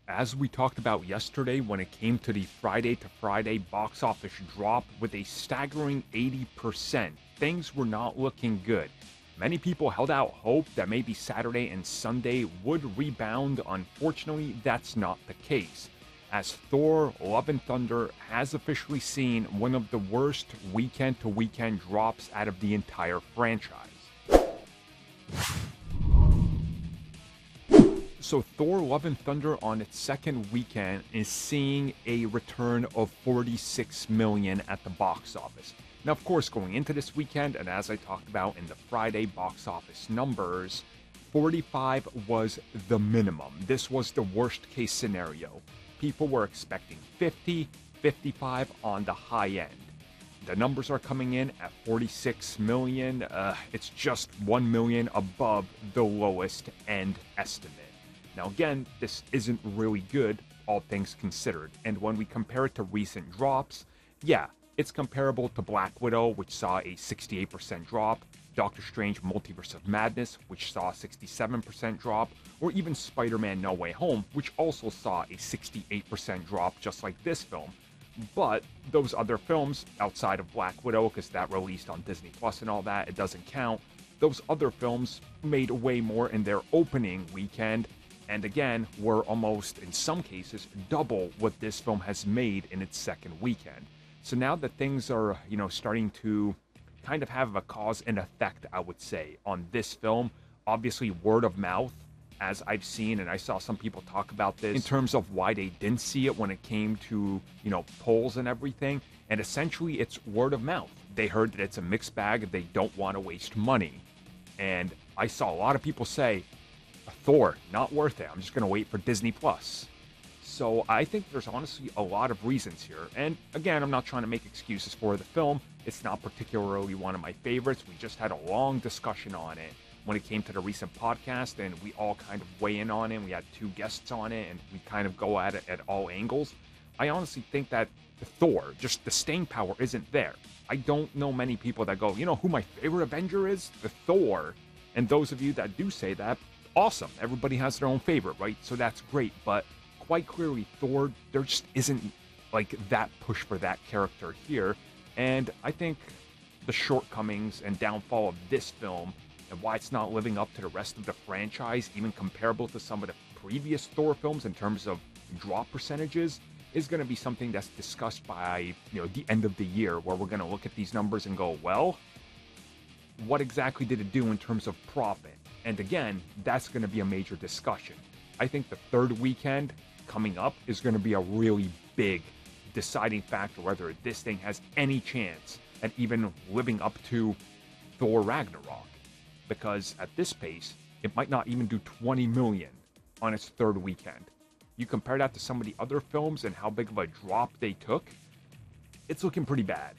As we talked about yesterday when it came to the Friday to Friday box office drop with a staggering 80%, things were not looking good. Many people held out hope that maybe Saturday and Sunday would rebound. Unfortunately, that's not the case, as Thor: Love and Thunder has officially seen one of the worst weekend-to-weekend drops out of the entire franchise. So Thor: Love and Thunder on its second weekend is seeing a return of 46 million at the box office. Now, of course, going into this weekend, and as I talked about in the Friday box office numbers, 45 was the minimum. This was the worst case scenario. People were expecting 50, 55 on the high end. The numbers are coming in at 46 million. It's just 1 million above the lowest end estimate. Now again, this isn't really good, all things considered, and when we compare it to recent drops, yeah, it's comparable to Black Widow, which saw a 68% drop, Doctor Strange Multiverse of Madness, which saw a 67% drop, or even Spider-Man No Way Home, which also saw a 68% drop just like this film. But those other films, outside of Black Widow, because that released on Disney Plus and all that, it doesn't count, those other films made way more in their opening weekend, and again, were almost, in some cases, double what this film has made in its second weekend. So now that things are, starting to kind of have a cause and effect, I would say, on this film, obviously word of mouth, as I've seen, and I saw some people talk about this, in terms of why they didn't see it when it came to, polls and everything, and essentially it's word of mouth. They heard that it's a mixed bag, they don't want to waste money. And I saw a lot of people say, Thor, not worth it. I'm just going to wait for Disney Plus. So I think there's honestly a lot of reasons here. And again, I'm not trying to make excuses for the film. It's not particularly one of my favorites. We just had a long discussion on it when it came to the recent podcast, and we all kind of weigh in on it. We had two guests on it, and we kind of go at it at all angles. I honestly think that Thor, just the staying power isn't there. I don't know many people that go, who my favorite Avenger is? The Thor. And those of you that do say that, awesome. Everybody has their own favorite, right? So that's great. But quite clearly, Thor, there just isn't like that push for that character here. And I think the shortcomings and downfall of this film and why it's not living up to the rest of the franchise, even comparable to some of the previous Thor films in terms of drop percentages, is going to be something that's discussed by, the end of the year, where we're going to look at these numbers and go, well, what exactly did it do in terms of profit? And again, that's going to be a major discussion. I think the third weekend coming up is going to be a really big deciding factor whether this thing has any chance at even living up to Thor Ragnarok. Because at this pace, it might not even do 20 million on its third weekend. You compare that to some of the other films and how big of a drop they took, it's looking pretty bad.